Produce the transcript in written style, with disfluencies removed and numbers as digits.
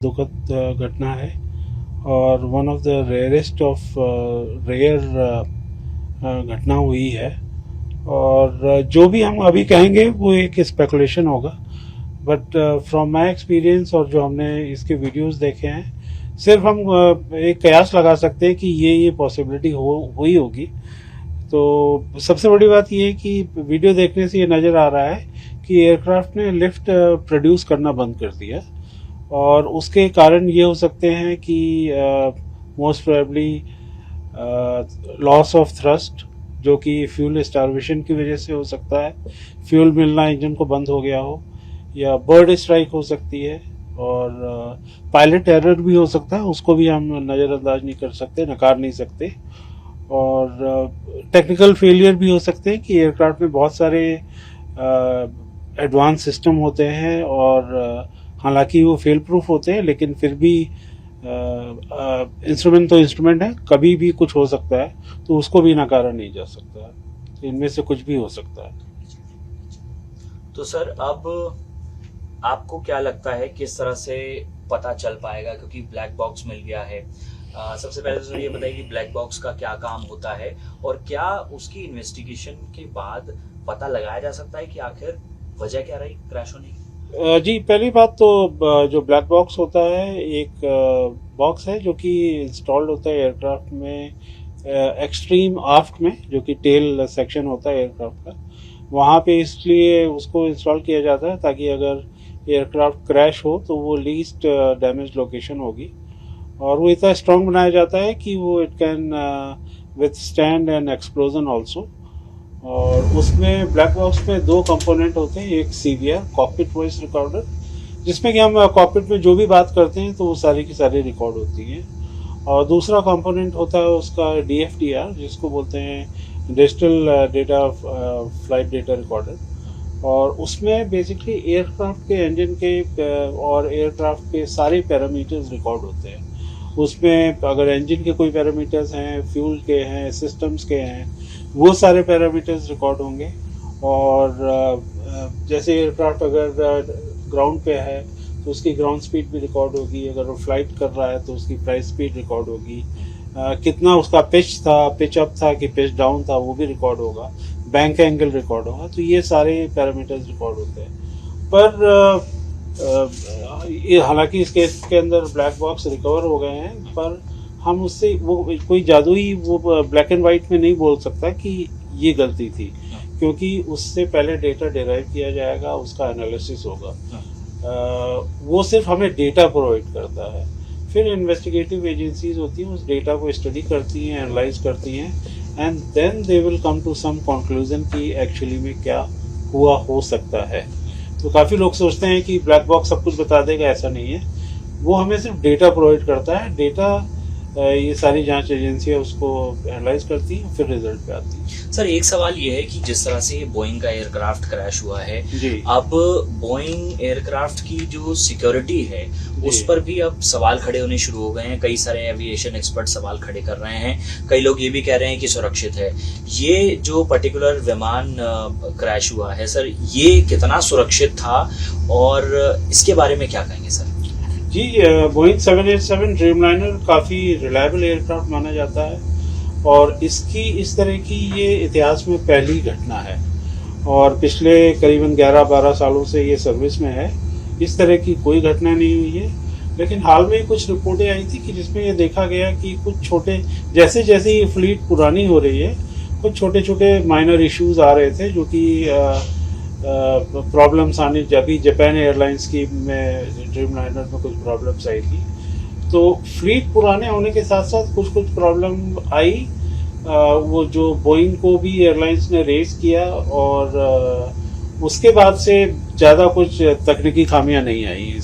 दुखद घटना है और one of the rarest of rare घटना हुई है। और जो भी हम अभी कहेंगे वो एक स्पेकुलेशन होगा, बट फ्रॉम माय एक्सपीरियंस और जो हमने इसके वीडियोस देखे हैं, सिर्फ हम एक कयास लगा सकते हैं कि ये पॉसिबिलिटी हुई होगी। तो सबसे बड़ी बात ये है कि वीडियो देखने से ये नज़र आ रहा है कि एयरक्राफ्ट ने लिफ्ट प्रोड्यूस करना बंद कर दिया और उसके कारण ये हो सकते हैं कि most probably loss of thrust, जो कि फ्यूल स्टार्वेशन की वजह से हो सकता है, फ्यूल मिलना इंजन को बंद हो गया हो, या बर्ड स्ट्राइक हो सकती है, और पायलट एरर भी हो सकता है, उसको भी हम नज़रअंदाज नहीं कर सकते, नकार नहीं सकते। और टेक्निकल फेलियर भी हो सकते हैं कि एयरक्राफ्ट में बहुत सारे एडवांस सिस्टम होते हैं और हालांकि वो फेल प्रूफ होते हैं, लेकिन फिर भी इंस्ट्रूमेंट तो इंस्ट्रूमेंट है, कभी भी कुछ हो सकता है, तो उसको भी नकारा नहीं जा सकता है। इनमें से कुछ भी हो सकता है। तो सर, अब आपको क्या लगता है किस तरह से पता चल पाएगा, क्योंकि ब्लैक बॉक्स मिल गया है? सबसे पहले तो ये बताइए कि ब्लैक बॉक्स का क्या काम होता है और क्या उसकी इन्वेस्टिगेशन के बाद पता लगाया जा सकता है कि आखिर वजह क्या रही क्रैश होने की? जी, पहली बात तो जो ब्लैक बॉक्स होता है, एक बॉक्स है जो कि इंस्टॉल्ड होता है एयरक्राफ्ट में एक्सट्रीम आफ्ट में, जो कि टेल सेक्शन होता है एयरक्राफ्ट का, वहाँ पे इसलिए उसको इंस्टॉल किया जाता है ताकि अगर एयरक्राफ्ट क्रैश हो तो वो लीस्ट डैमेज लोकेशन होगी, और वो इतना स्ट्रॉन्ग बनाया जाता है कि वो it can withstand N explosion also. और उसमें ब्लैक बॉक्स में दो कंपोनेंट होते हैं, एक CVR कॉकपिट वॉइस रिकॉर्डर, जिसमें कि हम कॉकपिट में जो भी बात करते हैं तो वो सारी की सारी रिकॉर्ड होती हैं, और दूसरा कंपोनेंट होता है उसका DFDR, जिसको बोलते हैं digital data flight data recorder. और उसमें बेसिकली एयरक्राफ्ट के इंजन के और एयरक्राफ्ट के सारे पैरामीटर्स रिकॉर्ड होते हैं। उसमें अगर इंजन के कोई पैरामीटर्स हैं, फ्यूल के हैं, सिस्टम्स के हैं, वो सारे पैरामीटर्स रिकॉर्ड होंगे। और जैसे एयरक्राफ्ट अगर ग्राउंड पे है तो उसकी ग्राउंड स्पीड भी रिकॉर्ड होगी, अगर वो फ्लाइट कर रहा है तो उसकी फ्लाइट स्पीड रिकॉर्ड होगी, कितना उसका पिच था, पिच अप था कि पिच डाउन था, वो भी रिकॉर्ड होगा, बैंक एंगल रिकॉर्ड होगा। तो ये सारे पैरामीटर्स रिकॉर्ड होते हैं। पर हालांकि इस केस के अंदर ब्लैक बॉक्स रिकवर हो गए हैं, पर हम उससे वो कोई जादुई वो ब्लैक एंड वाइट में नहीं बोल सकता कि ये गलती थी, क्योंकि उससे पहले डेटा डिराइव किया जाएगा, उसका एनालिसिस होगा। वो सिर्फ हमें डेटा प्रोवाइड करता है, फिर इन्वेस्टिगेटिव एजेंसीज होती हैं, उस डेटा को स्टडी करती हैं, एनालाइज करती हैं, and then they will come to some conclusion कि एक्चुअली में क्या हुआ हो सकता है। तो काफ़ी लोग सोचते हैं कि ब्लैक बॉक्स सब कुछ बता देगा, ऐसा नहीं है। वो हमें सिर्फ डेटा प्रोवाइड करता है, डेटा ये सारी जांच एजेंसियां उसको एनालाइज करती हैं, फिर रिजल्ट पे आती है। सर, एक सवाल ये है कि जिस तरह से बोइंग का एयरक्राफ्ट क्रैश हुआ है, अब बोइंग एयरक्राफ्ट की जो सिक्योरिटी है उस पर भी अब सवाल खड़े होने शुरू हो गए हैं। कई सारे एविएशन एक्सपर्ट सवाल खड़े कर रहे हैं, कई लोग ये भी कह रहे हैं कि सुरक्षित है। ये जो पर्टिकुलर विमान क्रैश हुआ है सर, ये कितना सुरक्षित था और इसके बारे में क्या कहेंगे सर? जी, बोइंग 787 ड्रीमलाइनर काफ़ी रिलायबल एयरक्राफ्ट माना जाता है, और इसकी इस तरह की ये इतिहास में पहली घटना है, और पिछले करीबन 11-12 सालों से ये सर्विस में है। इस तरह की कोई घटना नहीं हुई है, लेकिन हाल में कुछ रिपोर्टें आई थी कि जिसमें ये देखा गया कि कुछ छोटे, जैसे जैसे ये फ्लीट पुरानी हो रही है, कुछ छोटे छोटे माइनर इश्यूज आ रहे थे, जो कि प्रॉब्लम्स आने, जब भी जापान एयरलाइंस की में ड्रीमलाइनर में कुछ प्रॉब्लम्स आई थी, तो फ्लीट पुराने होने के साथ साथ कुछ प्रॉब्लम आई। वो जो बोइंग को भी एयरलाइंस ने रेज किया, और उसके बाद से ज़्यादा कुछ तकनीकी खामियां नहीं आई।